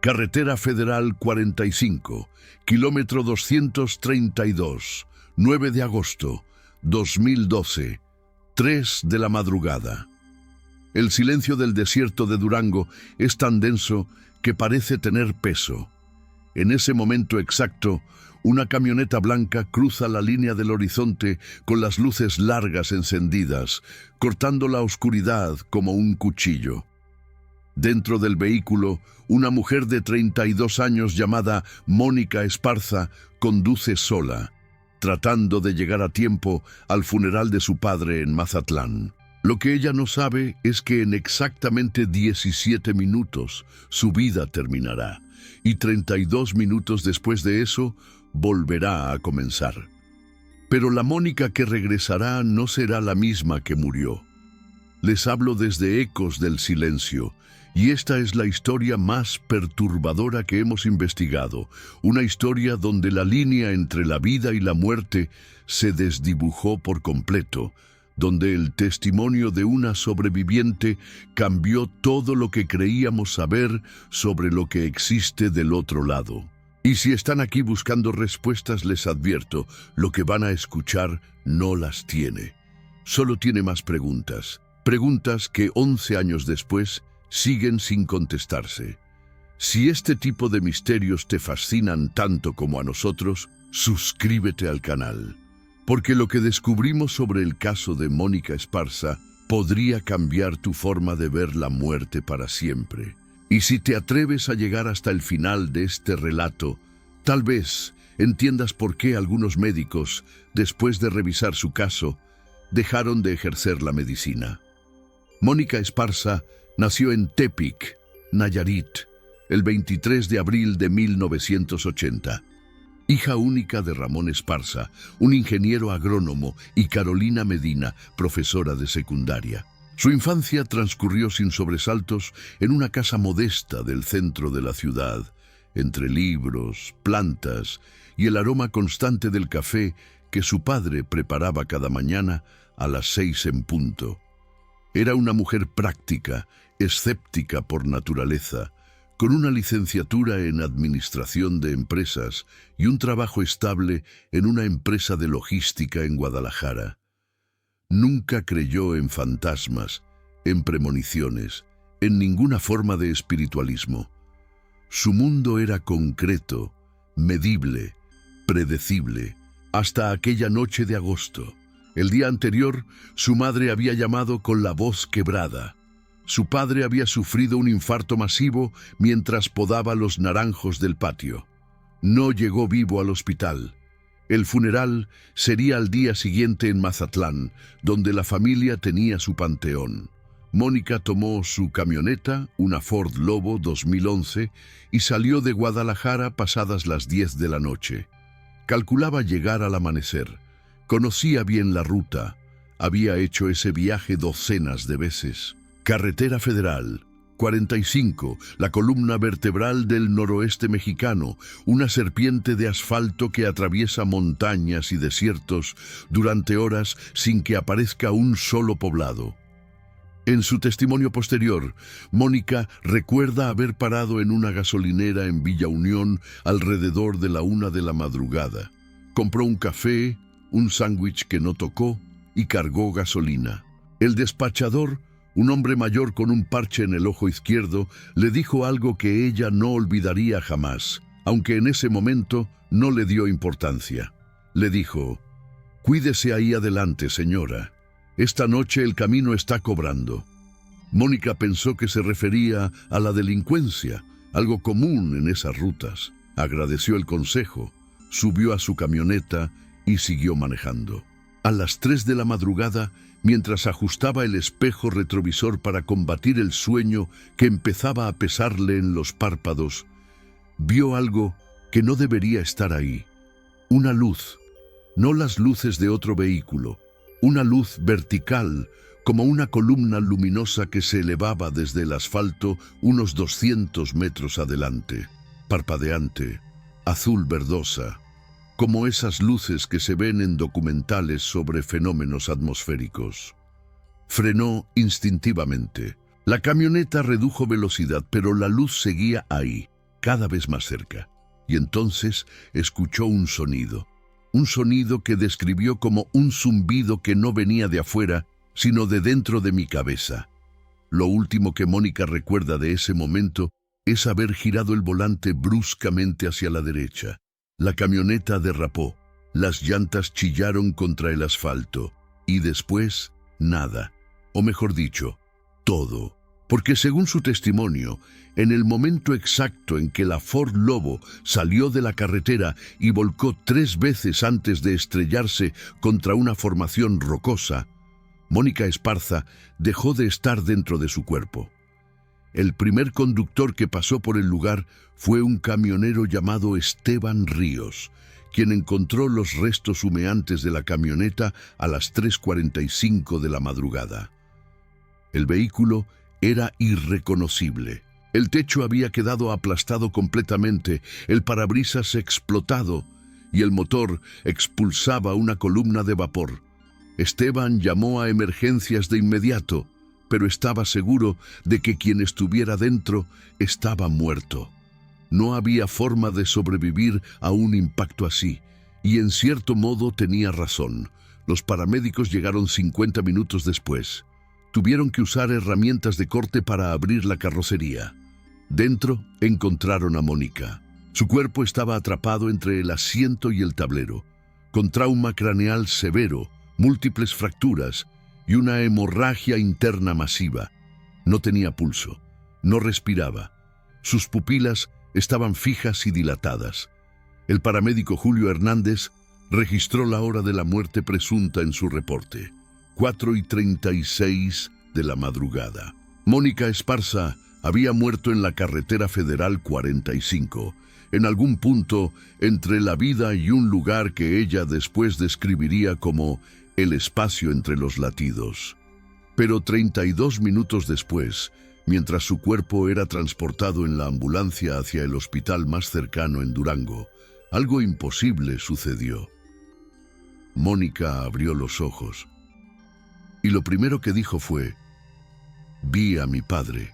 Carretera Federal 45, kilómetro 232, 9 de agosto, 2012, 3 de la madrugada. El silencio del desierto de Durango es tan denso que parece tener peso. En ese momento exacto, una camioneta blanca cruza la línea del horizonte con las luces largas encendidas, cortando la oscuridad como un cuchillo. Dentro del vehículo, una mujer de 32 años llamada Mónica Esparza conduce sola, tratando de llegar a tiempo al funeral de su padre en Mazatlán. Lo que ella no sabe es que en exactamente 17 minutos su vida terminará, y 32 minutos después de eso volverá a comenzar. Pero la Mónica que regresará no será la misma que murió. Les hablo desde Ecos del Silencio, y esta es la historia más perturbadora que hemos investigado, una historia donde la línea entre la vida y la muerte se desdibujó por completo, donde el testimonio de una sobreviviente cambió todo lo que creíamos saber sobre lo que existe del otro lado. Y si están aquí buscando respuestas, les advierto, lo que van a escuchar no las tiene. Solo tiene más preguntas. Preguntas que 11 años después siguen sin contestarse. Si este tipo de misterios te fascinan tanto como a nosotros, suscríbete al canal, porque lo que descubrimos sobre el caso de Mónica Esparza podría cambiar tu forma de ver la muerte para siempre. Y si te atreves a llegar hasta el final de este relato, tal vez entiendas por qué algunos médicos, después de revisar su caso, dejaron de ejercer la medicina. Mónica Esparza nació en Tepic, Nayarit, el 23 de abril de 1980. Hija única de Ramón Esparza, un ingeniero agrónomo, y Carolina Medina, profesora de secundaria. Su infancia transcurrió sin sobresaltos en una casa modesta del centro de la ciudad, entre libros, plantas y el aroma constante del café que su padre preparaba cada mañana a las 6 en punto. Era una mujer práctica, escéptica por naturaleza, con una licenciatura en Administración de Empresas y un trabajo estable en una empresa de logística en Guadalajara. Nunca creyó en fantasmas, en premoniciones, en ninguna forma de espiritualismo. Su mundo era concreto, medible, predecible, hasta aquella noche de agosto. El día anterior, su madre había llamado con la voz quebrada. Su padre había sufrido un infarto masivo mientras podaba los naranjos del patio. No llegó vivo al hospital. El funeral sería al día siguiente en Mazatlán, donde la familia tenía su panteón. Mónica tomó su camioneta, una Ford Lobo 2011, y salió de Guadalajara pasadas las 10 de la noche. Calculaba llegar al amanecer. Conocía bien la ruta. Había hecho ese viaje docenas de veces. Carretera Federal 45, la columna vertebral del noroeste mexicano, una serpiente de asfalto que atraviesa montañas y desiertos durante horas sin que aparezca un solo poblado. En su testimonio posterior, Mónica recuerda haber parado en una gasolinera en Villa Unión alrededor de la 1 de la madrugada. Compró un café, un sándwich que no tocó y cargó gasolina. El despachador, un hombre mayor con un parche en el ojo izquierdo, le dijo algo que ella no olvidaría jamás, aunque en ese momento no le dio importancia. Le dijo: «Cuídese ahí adelante, señora. Esta noche el camino está cobrando». Mónica pensó que se refería a la delincuencia, algo común en esas rutas. Agradeció el consejo, subió a su camioneta y siguió manejando. A las 3 de la madrugada, mientras ajustaba el espejo retrovisor para combatir el sueño que empezaba a pesarle en los párpados, vio algo que no debería estar ahí. Una luz, no las luces de otro vehículo, una luz vertical, como una columna luminosa que se elevaba desde el asfalto unos 200 metros adelante, parpadeante, azul verdosa, como esas luces que se ven en documentales sobre fenómenos atmosféricos. Frenó instintivamente. La camioneta redujo velocidad, pero la luz seguía ahí, cada vez más cerca. Y entonces escuchó un sonido que describió como un zumbido que no venía de afuera, sino de dentro de mi cabeza. Lo último que Mónica recuerda de ese momento es haber girado el volante bruscamente hacia la derecha. La camioneta derrapó, las llantas chillaron contra el asfalto, y después, nada. O mejor dicho, todo. Porque según su testimonio, en el momento exacto en que la Ford Lobo salió de la carretera y volcó 3 veces antes de estrellarse contra una formación rocosa, Mónica Esparza dejó de estar dentro de su cuerpo. El primer conductor que pasó por el lugar fue un camionero llamado Esteban Ríos, quien encontró los restos humeantes de la camioneta a las 3:45 de la madrugada. El vehículo era irreconocible. El techo había quedado aplastado completamente, el parabrisas explotado y el motor expulsaba una columna de vapor. Esteban llamó a emergencias de inmediato, pero estaba seguro de que quien estuviera dentro estaba muerto. No había forma de sobrevivir a un impacto así, y en cierto modo tenía razón. Los paramédicos llegaron 50 minutos después. Tuvieron que usar herramientas de corte para abrir la carrocería. Dentro encontraron a Mónica. Su cuerpo estaba atrapado entre el asiento y el tablero, con trauma craneal severo, múltiples fracturas y una hemorragia interna masiva. No tenía pulso, no respiraba. Sus pupilas estaban fijas y dilatadas. El paramédico Julio Hernández registró la hora de la muerte presunta en su reporte: 4:36 de la madrugada. Mónica Esparza había muerto en la carretera federal 45, en algún punto entre la vida y un lugar que ella después describiría como el espacio entre los latidos. Pero 32 minutos después, mientras su cuerpo era transportado en la ambulancia hacia el hospital más cercano en Durango, algo imposible sucedió. Mónica abrió los ojos y lo primero que dijo fue: «Vi a mi padre.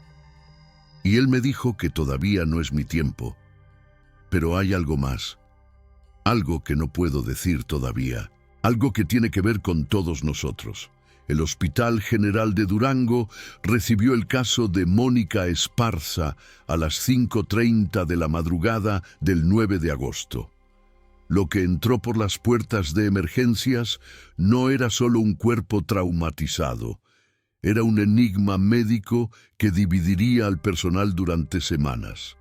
Y él me dijo que todavía no es mi tiempo, pero hay algo más, algo que no puedo decir todavía, algo que tiene que ver con todos nosotros». El Hospital General de Durango recibió el caso de Mónica Esparza a las 5:30 de la madrugada del 9 de agosto. Lo que entró por las puertas de emergencias no era solo un cuerpo traumatizado, era un enigma médico que dividiría al personal durante semanas.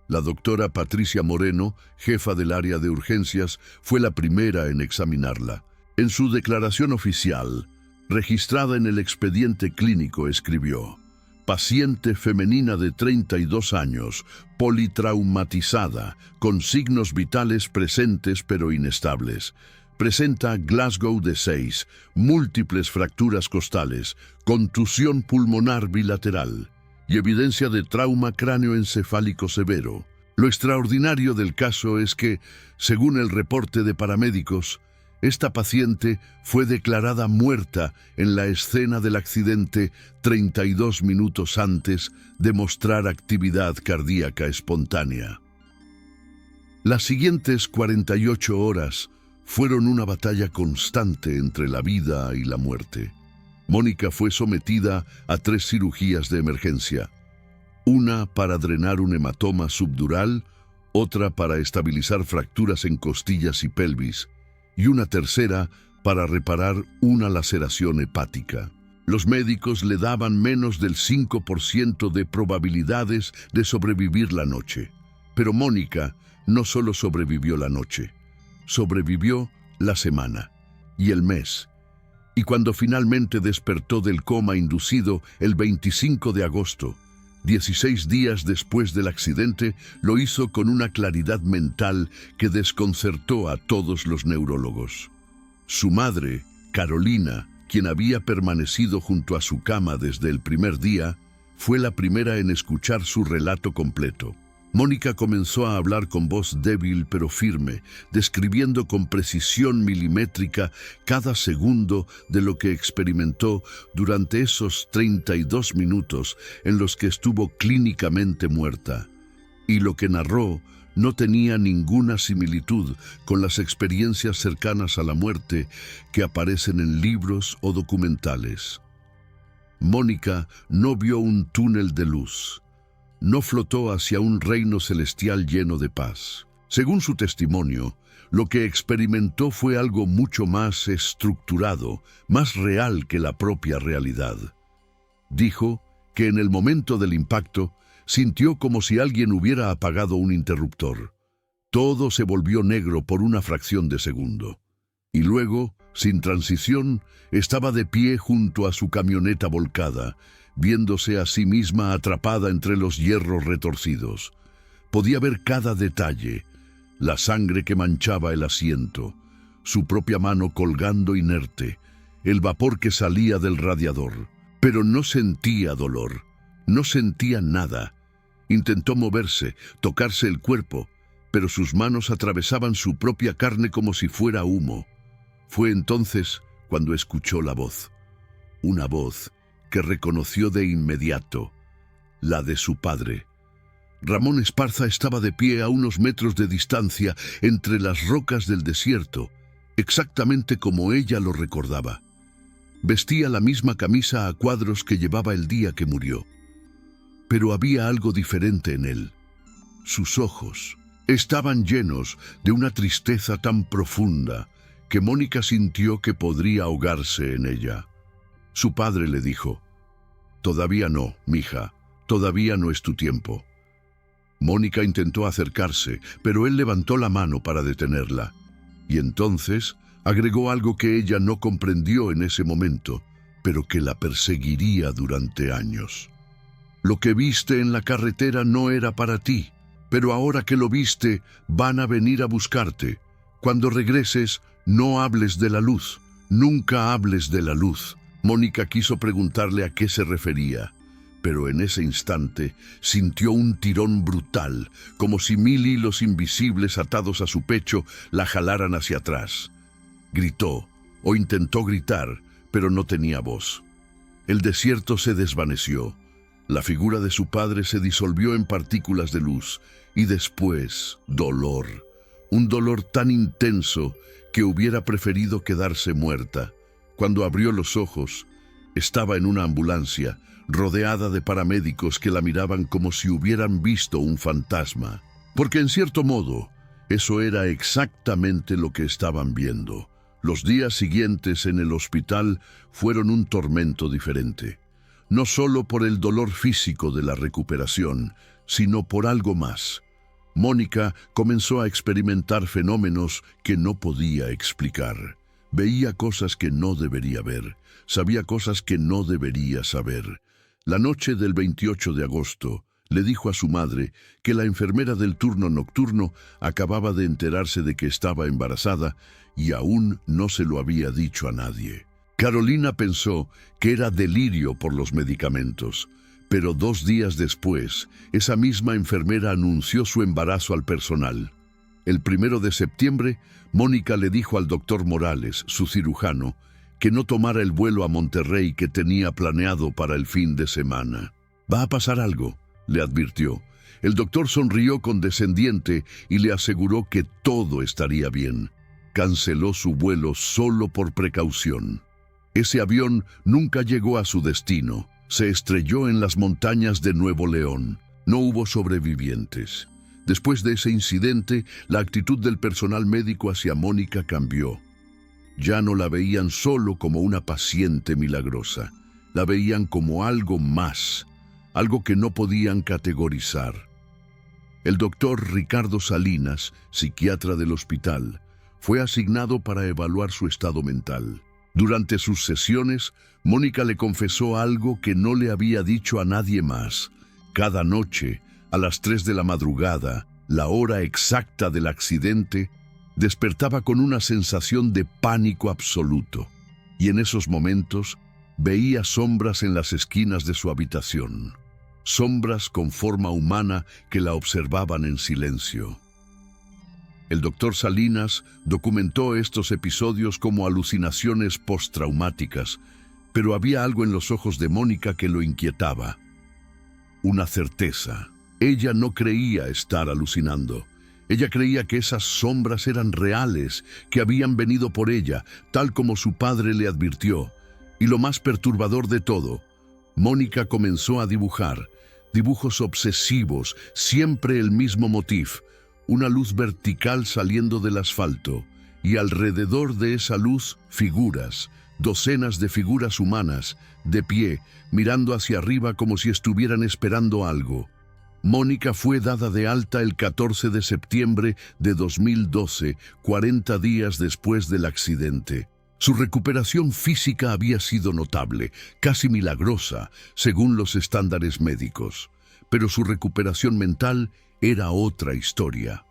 La doctora Patricia Moreno, jefa del área de urgencias, fue la primera en examinarla. En su declaración oficial, registrada en el expediente clínico, escribió: «Paciente femenina de 32 años, politraumatizada, con signos vitales presentes pero inestables. Presenta Glasgow de 6, múltiples fracturas costales, contusión pulmonar bilateral y evidencia de trauma cráneoencefálico severo». Lo extraordinario del caso es que, según el reporte de paramédicos, esta paciente fue declarada muerta en la escena del accidente 32 minutos antes de mostrar actividad cardíaca espontánea. Las siguientes 48 horas fueron una batalla constante entre la vida y la muerte. Mónica fue sometida a 3 cirugías de emergencia: una para drenar un hematoma subdural, otra para estabilizar fracturas en costillas y pelvis, y una tercera para reparar una laceración hepática. Los médicos le daban menos del 5% de probabilidades de sobrevivir la noche. Pero Mónica no solo sobrevivió la noche, sobrevivió la semana y el mes. Y cuando finalmente despertó del coma inducido el 25 de agosto, 16 días después del accidente, lo hizo con una claridad mental que desconcertó a todos los neurólogos. Su madre, Carolina, quien había permanecido junto a su cama desde el primer día, fue la primera en escuchar su relato completo. Mónica comenzó a hablar con voz débil pero firme, describiendo con precisión milimétrica cada segundo de lo que experimentó durante esos 32 minutos en los que estuvo clínicamente muerta. y lo que narró no tenía ninguna similitud con las experiencias cercanas a la muerte que aparecen en libros o documentales. Mónica no vio un túnel de luz, no flotó hacia un reino celestial lleno de paz. Según su testimonio, lo que experimentó fue algo mucho más estructurado, más real que la propia realidad. Dijo que en el momento del impacto sintió como si alguien hubiera apagado un interruptor. Todo se volvió negro por una fracción de segundo. Y luego, sin transición, estaba de pie junto a su camioneta volcada, viéndose a sí misma atrapada entre los hierros retorcidos. Podía ver cada detalle: la sangre que manchaba el asiento, su propia mano colgando inerte, el vapor que salía del radiador. Pero no sentía dolor, no sentía nada. Intentó moverse, tocarse el cuerpo, pero sus manos atravesaban su propia carne como si fuera humo. Fue entonces cuando escuchó la voz, una voz que reconoció de inmediato, la de su padre. Ramón Esparza estaba de pie a unos metros de distancia entre las rocas del desierto, exactamente como ella lo recordaba. Vestía la misma camisa a cuadros que llevaba el día que murió. Pero había algo diferente en él. Sus ojos estaban llenos de una tristeza tan profunda que Mónica sintió que podría ahogarse en ella. Su padre le dijo: «Todavía no, mija, todavía no es tu tiempo». Mónica intentó acercarse, pero él levantó la mano para detenerla. Y entonces agregó algo que ella no comprendió en ese momento, pero que la perseguiría durante años. «Lo que viste en la carretera no era para ti, pero ahora que lo viste, van a venir a buscarte. Cuando regreses, no hables de la luz, nunca hables de la luz». Mónica quiso preguntarle a qué se refería, pero en ese instante sintió un tirón brutal, como si 1000 hilos invisibles atados a su pecho la jalaran hacia atrás. Gritó, o intentó gritar, pero no tenía voz. El desierto se desvaneció. La figura de su padre se disolvió en partículas de luz, y después, dolor. Un dolor tan intenso que hubiera preferido quedarse muerta. Cuando abrió los ojos, estaba en una ambulancia, rodeada de paramédicos que la miraban como si hubieran visto un fantasma. Porque en cierto modo, eso era exactamente lo que estaban viendo. Los días siguientes en el hospital fueron un tormento diferente. No solo por el dolor físico de la recuperación, sino por algo más. Mónica comenzó a experimentar fenómenos que no podía explicar. Veía cosas que no debería ver, sabía cosas que no debería saber. La noche del 28 de agosto, le dijo a su madre que la enfermera del turno nocturno acababa de enterarse de que estaba embarazada y aún no se lo había dicho a nadie. Carolina pensó que era delirio por los medicamentos, pero 2 días después, esa misma enfermera anunció su embarazo al personal. El 1 de septiembre, Mónica le dijo al doctor Morales, su cirujano, que no tomara el vuelo a Monterrey que tenía planeado para el fin de semana. «Va a pasar algo», le advirtió. El doctor sonrió condescendiente y le aseguró que todo estaría bien. Canceló su vuelo solo por precaución. Ese avión nunca llegó a su destino. Se estrelló en las montañas de Nuevo León. No hubo sobrevivientes. Después de ese incidente, la actitud del personal médico hacia Mónica cambió. Ya no la veían solo como una paciente milagrosa. La veían como algo más, algo que no podían categorizar. El doctor Ricardo Salinas, psiquiatra del hospital, fue asignado para evaluar su estado mental. Durante sus sesiones, Mónica le confesó algo que no le había dicho a nadie más. Cada noche, a las 3 de la madrugada, la hora exacta del accidente, despertaba con una sensación de pánico absoluto. Y en esos momentos, veía sombras en las esquinas de su habitación. Sombras con forma humana que la observaban en silencio. El doctor Salinas documentó estos episodios como alucinaciones postraumáticas, pero había algo en los ojos de Mónica que lo inquietaba. Una certeza. Ella no creía estar alucinando. Ella creía que esas sombras eran reales, que habían venido por ella, tal como su padre le advirtió. Y lo más perturbador de todo, Mónica comenzó a dibujar, dibujos obsesivos, siempre el mismo motif, una luz vertical saliendo del asfalto, y alrededor de esa luz figuras, docenas de figuras humanas, de pie, mirando hacia arriba como si estuvieran esperando algo. Mónica fue dada de alta el 14 de septiembre de 2012, 40 días después del accidente. Su recuperación física había sido notable, casi milagrosa, según los estándares médicos. Pero su recuperación mental era otra historia.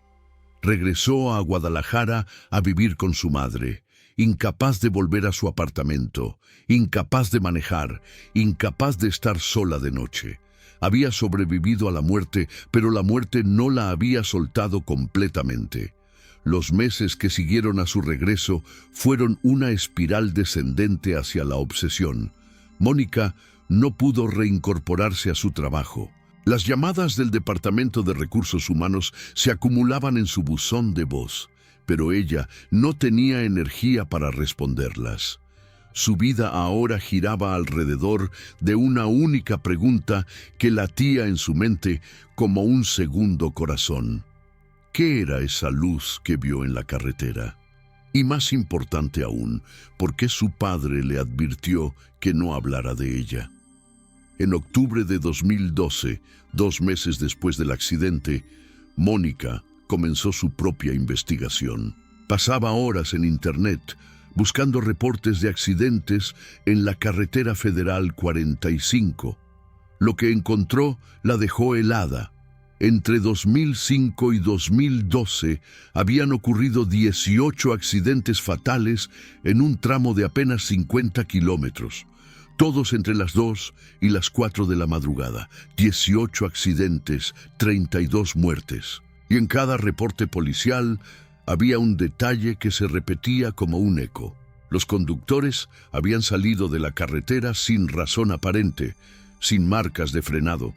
Regresó a Guadalajara a vivir con su madre, incapaz de volver a su apartamento, incapaz de manejar, incapaz de estar sola de noche. Había sobrevivido a la muerte, pero la muerte no la había soltado completamente. Los meses que siguieron a su regreso fueron una espiral descendente hacia la obsesión. Mónica no pudo reincorporarse a su trabajo. Las llamadas del Departamento de Recursos Humanos se acumulaban en su buzón de voz, pero ella no tenía energía para responderlas. Su vida ahora giraba alrededor de una única pregunta que latía en su mente como un segundo corazón. ¿Qué era esa luz que vio en la carretera? Y más importante aún, ¿por qué su padre le advirtió que no hablara de ella? En octubre de 2012, 2 meses después del accidente, Mónica comenzó su propia investigación. Pasaba horas en Internet buscando reportes de accidentes en la carretera federal 45. Lo que encontró la dejó helada. Entre 2005 y 2012 habían ocurrido 18 accidentes fatales en un tramo de apenas 50 kilómetros. Todos entre las 2 y las 4 de la madrugada. 18 accidentes, 32 muertes. Y en cada reporte policial había un detalle que se repetía como un eco. Los conductores habían salido de la carretera sin razón aparente, sin marcas de frenado,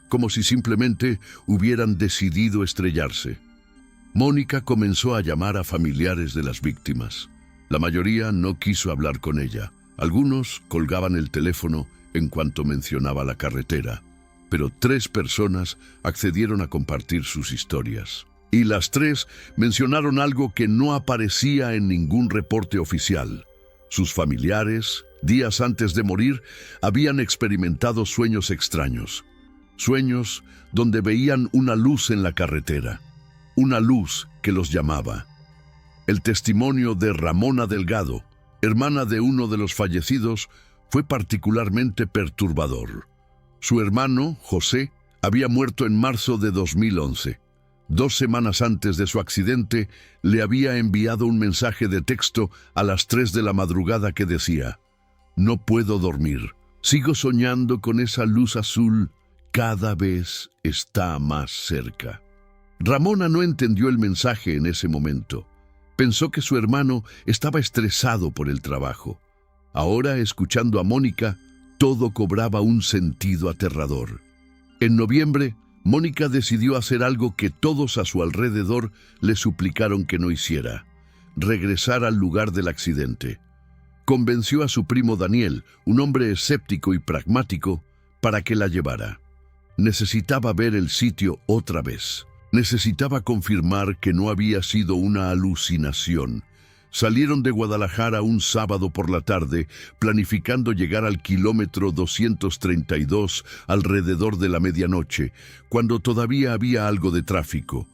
como si simplemente hubieran decidido estrellarse. Mónica comenzó a llamar a familiares de las víctimas. La mayoría no quiso hablar con ella. Algunos colgaban el teléfono en cuanto mencionaba la carretera, pero 3 personas accedieron a compartir sus historias. Y las 3 mencionaron algo que no aparecía en ningún reporte oficial. Sus familiares, días antes de morir, habían experimentado sueños extraños. Sueños donde veían una luz en la carretera, una luz que los llamaba. El testimonio de Ramona Delgado, hermana de uno de los fallecidos, fue particularmente perturbador. Su hermano, José, había muerto en marzo de 2011. 2 semanas antes de su accidente, le había enviado un mensaje de texto a las 3 de la madrugada que decía: «No puedo dormir. Sigo soñando con esa luz azul. Cada vez está más cerca». Ramona no entendió el mensaje en ese momento. Pensó que su hermano estaba estresado por el trabajo. Ahora, escuchando a Mónica, todo cobraba un sentido aterrador. En noviembre, Mónica decidió hacer algo que todos a su alrededor le suplicaron que no hiciera: regresar al lugar del accidente. Convenció a su primo Daniel, un hombre escéptico y pragmático, para que la llevara. Necesitaba ver el sitio otra vez. Necesitaba confirmar que no había sido una alucinación. Salieron de Guadalajara un sábado por la tarde, planificando llegar al kilómetro 232 alrededor de la medianoche, cuando todavía había algo de tráfico.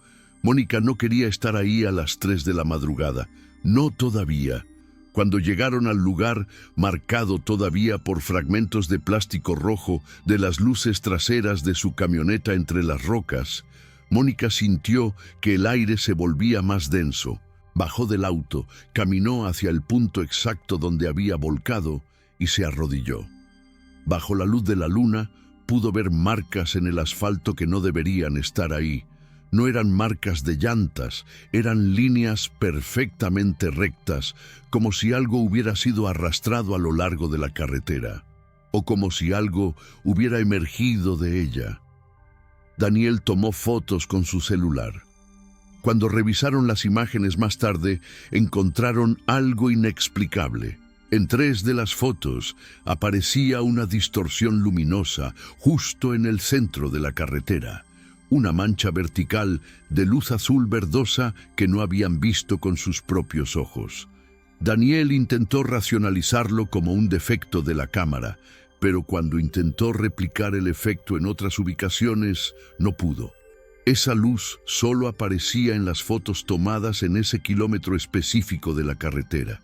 Mónica no quería estar ahí a las 3 de la madrugada. No todavía. Cuando llegaron al lugar, marcado todavía por fragmentos de plástico rojo de las luces traseras de su camioneta entre las rocas, Mónica sintió que el aire se volvía más denso. Bajó del auto, caminó hacia el punto exacto donde había volcado y se arrodilló. Bajo la luz de la luna, pudo ver marcas en el asfalto que no deberían estar ahí. No eran marcas de llantas, eran líneas perfectamente rectas, como si algo hubiera sido arrastrado a lo largo de la carretera, o como si algo hubiera emergido de ella. Daniel tomó fotos con su celular. Cuando revisaron las imágenes más tarde, encontraron algo inexplicable. En 3 de las fotos aparecía una distorsión luminosa justo en el centro de la carretera, una mancha vertical de luz azul verdosa que no habían visto con sus propios ojos. Daniel intentó racionalizarlo como un defecto de la cámara, pero cuando intentó replicar el efecto en otras ubicaciones, no pudo. Esa luz solo aparecía en las fotos tomadas en ese kilómetro específico de la carretera.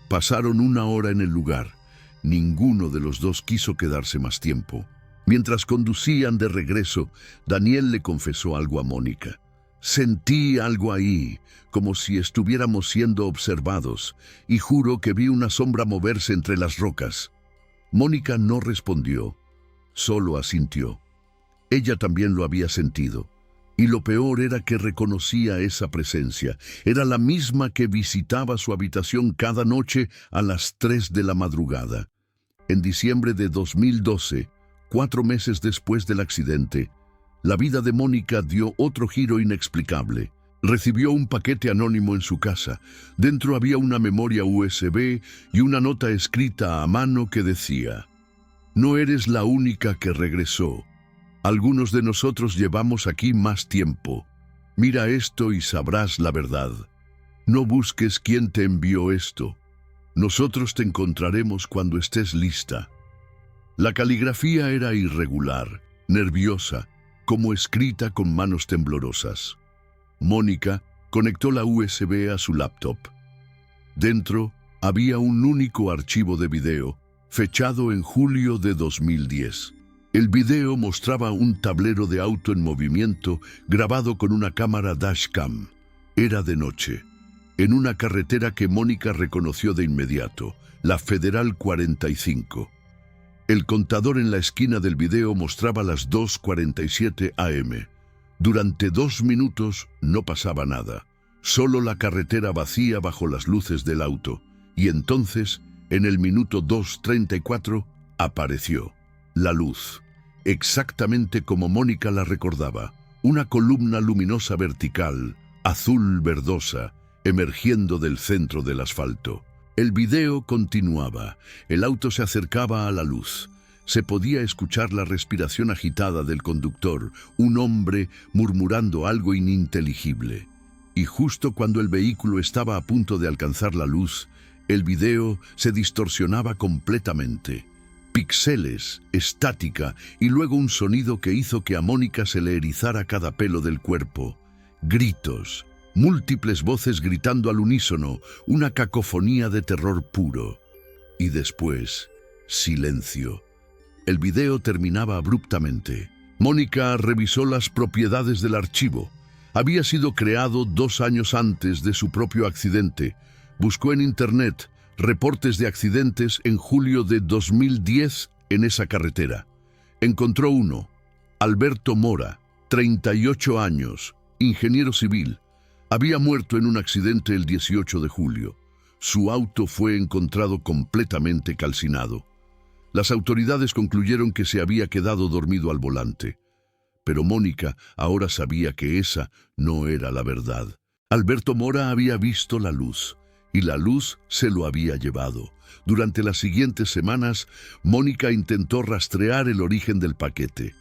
Pasaron 1 hora en el lugar. Ninguno de los dos quiso quedarse más tiempo. Mientras conducían de regreso, Daniel le confesó algo a Mónica. Sentí algo ahí, como si estuviéramos siendo observados, y juro que vi una sombra moverse entre las rocas. Mónica no respondió, solo asintió. Ella también lo había sentido. Y lo peor era que reconocía esa presencia. Era la misma que visitaba su habitación cada noche a las 3 de la madrugada. En diciembre de 2012, 4 meses después del accidente, la vida de Mónica dio otro giro inexplicable. Recibió un paquete anónimo en su casa. Dentro había una memoria USB y una nota escrita a mano que decía: «No eres la única que regresó. Algunos de nosotros llevamos aquí más tiempo. Mira esto y sabrás la verdad. No busques quién te envió esto. Nosotros te encontraremos cuando estés lista». La caligrafía era irregular, nerviosa, como escrita con manos temblorosas. Mónica conectó la USB a su laptop. Dentro había un único archivo de video, fechado en julio de 2010. El video mostraba un tablero de auto en movimiento grabado con una cámara dashcam. Era de noche, en una carretera que Mónica reconoció de inmediato, la Federal 45. El contador en la esquina del video mostraba las 2:47 am. Durante 2 minutos no pasaba nada, solo la carretera vacía bajo las luces del auto, y entonces, en el minuto 2:34, apareció la luz. Exactamente como Mónica la recordaba, una columna luminosa vertical, azul verdosa, emergiendo del centro del asfalto. El video continuaba, el auto se acercaba a la luz. Se podía escuchar la respiración agitada del conductor, un hombre murmurando algo ininteligible. Y justo cuando el vehículo estaba a punto de alcanzar la luz, el video se distorsionaba completamente. Píxeles, estática y luego un sonido que hizo que a Mónica se le erizara cada pelo del cuerpo. Gritos, múltiples voces gritando al unísono, una cacofonía de terror puro. Y después, silencio. El video terminaba abruptamente. Mónica revisó las propiedades del archivo. Había sido creado 2 años antes de su propio accidente. Buscó en internet reportes de accidentes en julio de 2010 en esa carretera. Encontró uno. Alberto Mora, 38 años, ingeniero civil. Había muerto en un accidente el 18 de julio. Su auto fue encontrado completamente calcinado. Las autoridades concluyeron que se había quedado dormido al volante. Pero Mónica ahora sabía que esa no era la verdad. Alberto Mora había visto la luz, y la luz se lo había llevado. Durante las siguientes semanas, Mónica intentó rastrear el origen del paquete.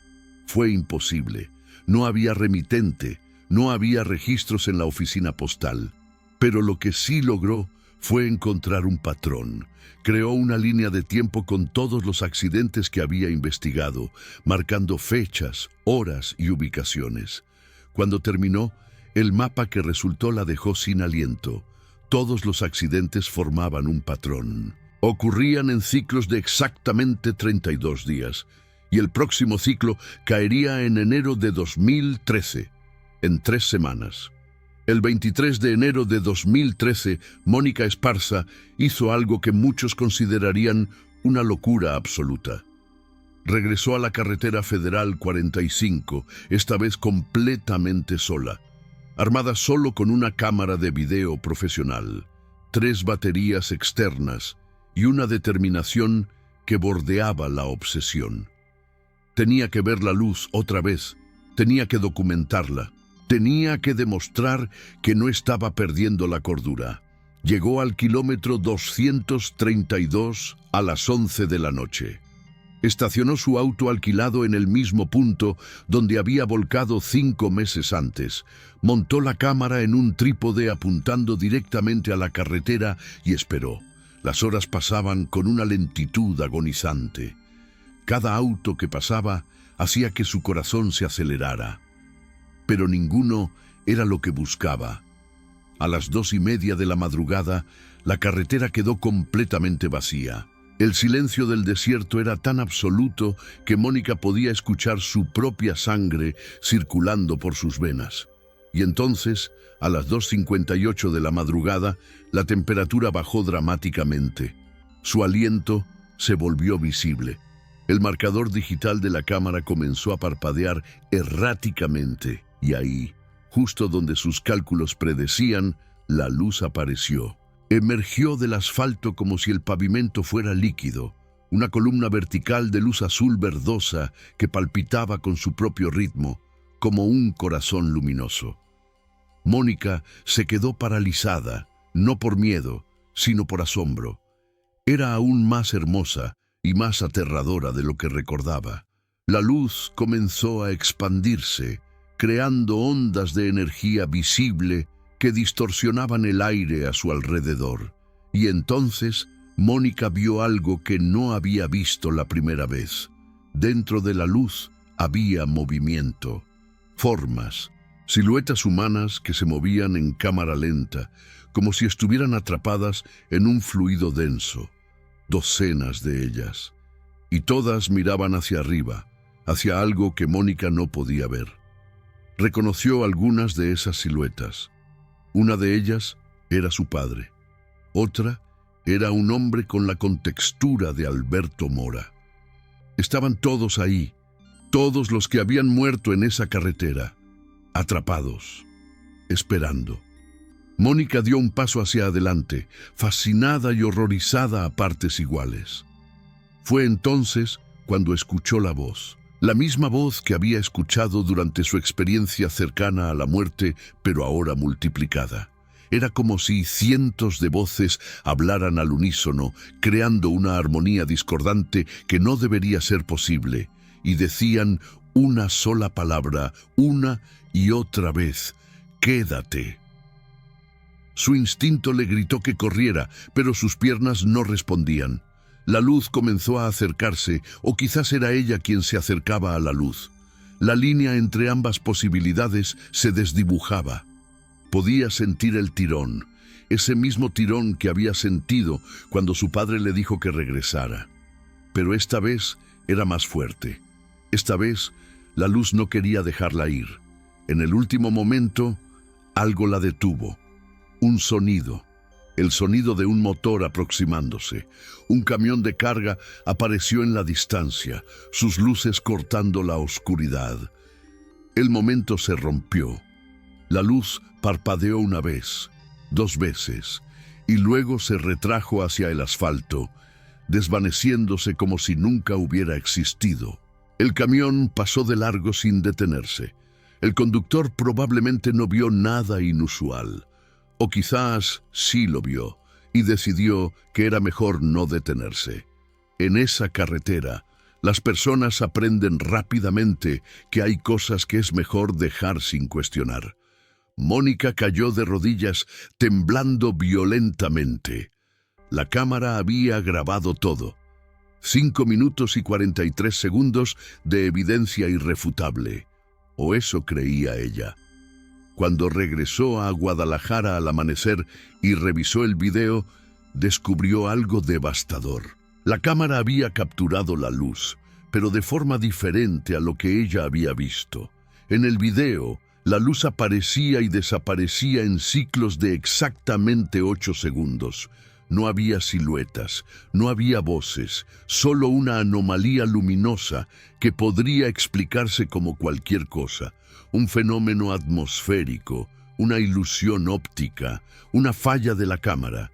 Fue imposible. No había remitente, no había registros en la oficina postal. Pero lo que sí logró fue encontrar un patrón. Creó una línea de tiempo con todos los accidentes que había investigado, marcando fechas, horas y ubicaciones. Cuando terminó, el mapa que resultó la dejó sin aliento. Todos los accidentes formaban un patrón. Ocurrían en ciclos de exactamente 32 días, y el próximo ciclo caería en enero de 2013, en 3 semanas. El 23 de enero de 2013, Mónica Esparza hizo algo que muchos considerarían una locura absoluta. Regresó a la carretera Federal 45, esta vez completamente sola, armada solo con una cámara de video profesional, 3 baterías externas y una determinación que bordeaba la obsesión. Tenía que ver la luz otra vez, Tenía que documentarla. Tenía que demostrar que no estaba perdiendo la cordura. Llegó al kilómetro 232 a las 11 de la noche. Estacionó su auto alquilado en el mismo punto donde había volcado 5 meses antes. Montó la cámara en un trípode apuntando directamente a la carretera y esperó. Las horas pasaban con una lentitud agonizante. Cada auto que pasaba hacía que su corazón se acelerara. Pero ninguno era lo que buscaba. A las 2:30 de la madrugada, la carretera quedó completamente vacía. El silencio del desierto era tan absoluto que Mónica podía escuchar su propia sangre circulando por sus venas. Y entonces, a las 2:58 de la madrugada, la temperatura bajó dramáticamente. Su aliento se volvió visible. El marcador digital de la cámara comenzó a parpadear erráticamente. Y ahí, justo donde sus cálculos predecían, la luz apareció. Emergió del asfalto como si el pavimento fuera líquido, una columna vertical de luz azul verdosa que palpitaba con su propio ritmo, como un corazón luminoso. Mónica se quedó paralizada, no por miedo, sino por asombro. Era aún más hermosa y más aterradora de lo que recordaba. La luz comenzó a expandirse, creando ondas de energía visible que distorsionaban el aire a su alrededor. Y entonces Mónica vio algo que no había visto la primera vez. Dentro de la luz había movimiento, formas, siluetas humanas que se movían en cámara lenta, como si estuvieran atrapadas en un fluido denso. Docenas de ellas. Y todas miraban hacia arriba, hacia algo que Mónica no podía ver. Reconoció algunas de esas siluetas. Una de ellas era su padre. Otra era un hombre con la contextura de Alberto Mora. Estaban todos ahí, todos los que habían muerto en esa carretera, atrapados, esperando. Mónica dio un paso hacia adelante, fascinada y horrorizada a partes iguales. Fue entonces cuando escuchó la voz. La misma voz que había escuchado durante su experiencia cercana a la muerte, pero ahora multiplicada. Era como si cientos de voces hablaran al unísono, creando una armonía discordante que no debería ser posible, y decían una sola palabra, una y otra vez: «Quédate». Su instinto le gritó que corriera, pero sus piernas no respondían. La luz comenzó a acercarse, o quizás era ella quien se acercaba a la luz. La línea entre ambas posibilidades se desdibujaba. Podía sentir el tirón, ese mismo tirón que había sentido cuando su padre le dijo que regresara. Pero esta vez era más fuerte. Esta vez la luz no quería dejarla ir. En el último momento, algo la detuvo. Un sonido. El sonido de un motor aproximándose. Un camión de carga apareció en la distancia, sus luces cortando la oscuridad. El momento se rompió. La luz parpadeó una vez, 2 veces, y luego se retrajo hacia el asfalto, desvaneciéndose como si nunca hubiera existido. El camión pasó de largo sin detenerse. El conductor probablemente no vio nada inusual. O quizás sí lo vio y decidió que era mejor no detenerse. En esa carretera, las personas aprenden rápidamente que hay cosas que es mejor dejar sin cuestionar. Mónica cayó de rodillas, temblando violentamente. La cámara había grabado todo. 5 minutos y 43 segundos de evidencia irrefutable. O eso creía ella. Cuando regresó a Guadalajara al amanecer y revisó el video, descubrió algo devastador. La cámara había capturado la luz, pero de forma diferente a lo que ella había visto. En el video, la luz aparecía y desaparecía en ciclos de exactamente 8 segundos. No había siluetas, no había voces, solo una anomalía luminosa que podría explicarse como cualquier cosa. Un fenómeno atmosférico, una ilusión óptica, una falla de la cámara.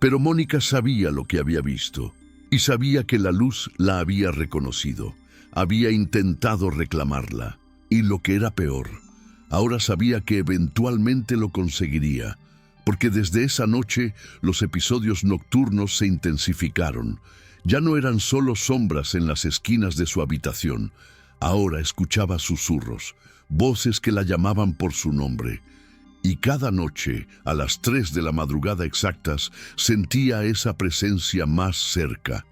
Pero Mónica sabía lo que había visto, y sabía que la luz la había reconocido. Había intentado reclamarla. Y lo que era peor, ahora sabía que eventualmente lo conseguiría, porque desde esa noche los episodios nocturnos se intensificaron. Ya no eran solo sombras en las esquinas de su habitación. Ahora escuchaba susurros, voces que la llamaban por su nombre. Y cada noche, a las 3 de la madrugada exactas, sentía esa presencia más cerca.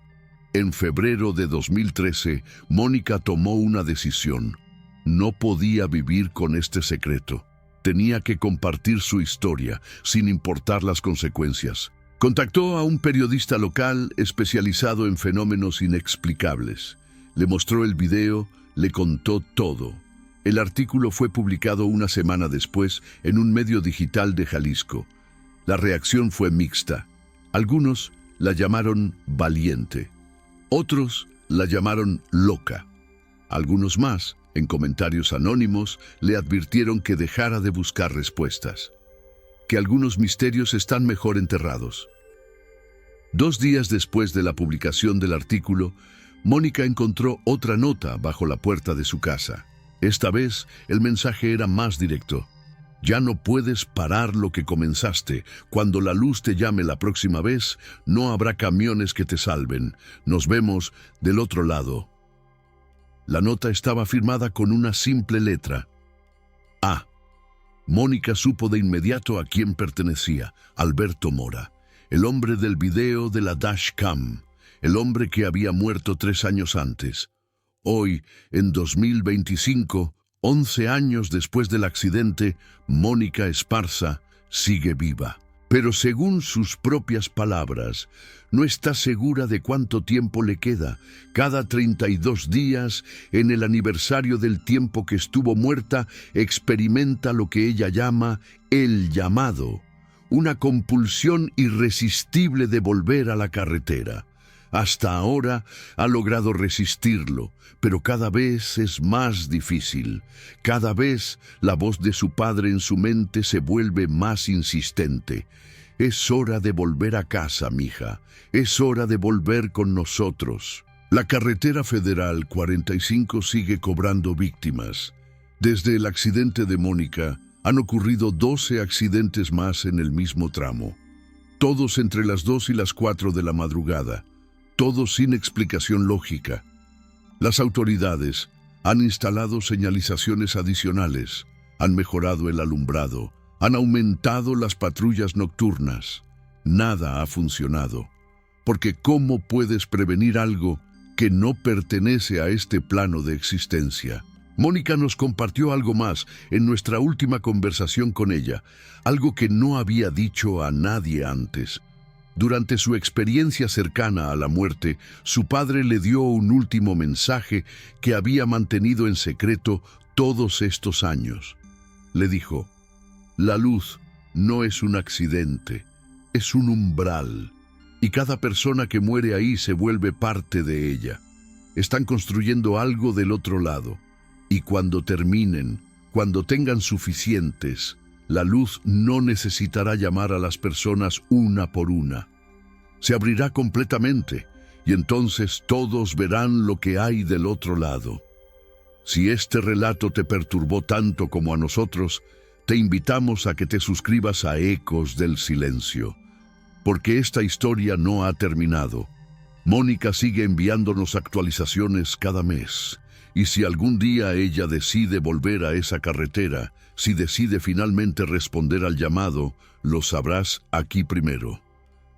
En febrero de 2013, Mónica tomó una decisión. No podía vivir con este secreto. Tenía que compartir su historia, sin importar las consecuencias. Contactó a un periodista local especializado en fenómenos inexplicables. Le mostró el video, le contó todo. El artículo fue publicado una semana después en un medio digital de Jalisco. La reacción fue mixta. Algunos la llamaron valiente. Otros la llamaron loca. Algunos más, en comentarios anónimos, le advirtieron que dejara de buscar respuestas, que algunos misterios están mejor enterrados. 2 días después de la publicación del artículo, Mónica encontró otra nota bajo la puerta de su casa. Esta vez, el mensaje era más directo. Ya no puedes parar lo que comenzaste. Cuando la luz te llame la próxima vez, no habrá camiones que te salven. Nos vemos del otro lado. La nota estaba firmada con una simple letra. A. Mónica supo de inmediato a quién pertenecía: Alberto Mora, el hombre del video de la dashcam, el hombre que había muerto 3 años antes. Hoy, en 2025, 11 años después del accidente, Mónica Esparza sigue viva. Pero según sus propias palabras, no está segura de cuánto tiempo le queda. Cada 32 días, en el aniversario del tiempo que estuvo muerta, experimenta lo que ella llama el llamado, una compulsión irresistible de volver a la carretera. Hasta ahora ha logrado resistirlo, pero cada vez es más difícil. Cada vez la voz de su padre en su mente se vuelve más insistente. Es hora de volver a casa, mija. Es hora de volver con nosotros. La carretera federal 45 sigue cobrando víctimas. Desde el accidente de Mónica, han ocurrido 12 accidentes más en el mismo tramo. Todos entre las 2 y las 4 de la madrugada. Todo sin explicación lógica. Las autoridades han instalado señalizaciones adicionales, han mejorado el alumbrado, han aumentado las patrullas nocturnas. Nada ha funcionado. Porque ¿cómo puedes prevenir algo que no pertenece a este plano de existencia? Mónica nos compartió algo más en nuestra última conversación con ella, algo que no había dicho a nadie antes. Durante su experiencia cercana a la muerte, su padre le dio un último mensaje que había mantenido en secreto todos estos años. Le dijo: la luz no es un accidente, es un umbral, y cada persona que muere ahí se vuelve parte de ella. Están construyendo algo del otro lado, y cuando terminen, cuando tengan suficientes, la luz no necesitará llamar a las personas una por una. Se abrirá completamente, y entonces todos verán lo que hay del otro lado. Si este relato te perturbó tanto como a nosotros, te invitamos a que te suscribas a Ecos del Silencio, porque esta historia no ha terminado. Mónica sigue enviándonos actualizaciones cada mes, y si algún día ella decide volver a esa carretera, si decide finalmente responder al llamado, lo sabrás aquí primero.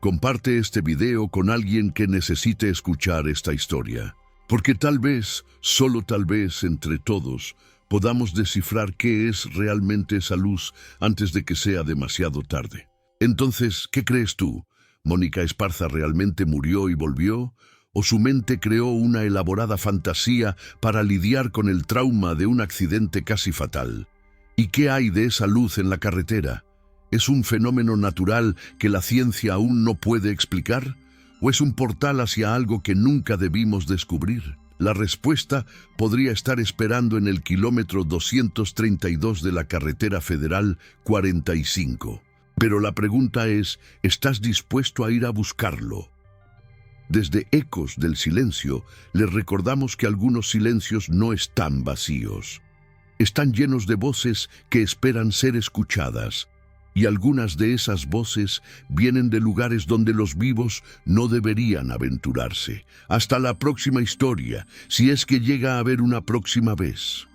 Comparte este video con alguien que necesite escuchar esta historia, porque tal vez, solo tal vez, entre todos, podamos descifrar qué es realmente esa luz antes de que sea demasiado tarde. Entonces, ¿qué crees tú? ¿Mónica Esparza realmente murió y volvió? ¿O su mente creó una elaborada fantasía para lidiar con el trauma de un accidente casi fatal? ¿Y qué hay de esa luz en la carretera? ¿Es un fenómeno natural que la ciencia aún no puede explicar? ¿O es un portal hacia algo que nunca debimos descubrir? La respuesta podría estar esperando en el kilómetro 232 de la carretera federal 45. Pero la pregunta es, ¿estás dispuesto a ir a buscarlo? Desde Ecos del Silencio, les recordamos que algunos silencios no están vacíos. están llenos de voces que esperan ser escuchadas, y algunas de esas voces vienen de lugares donde los vivos no deberían aventurarse. Hasta la próxima historia, si es que llega a haber una próxima vez.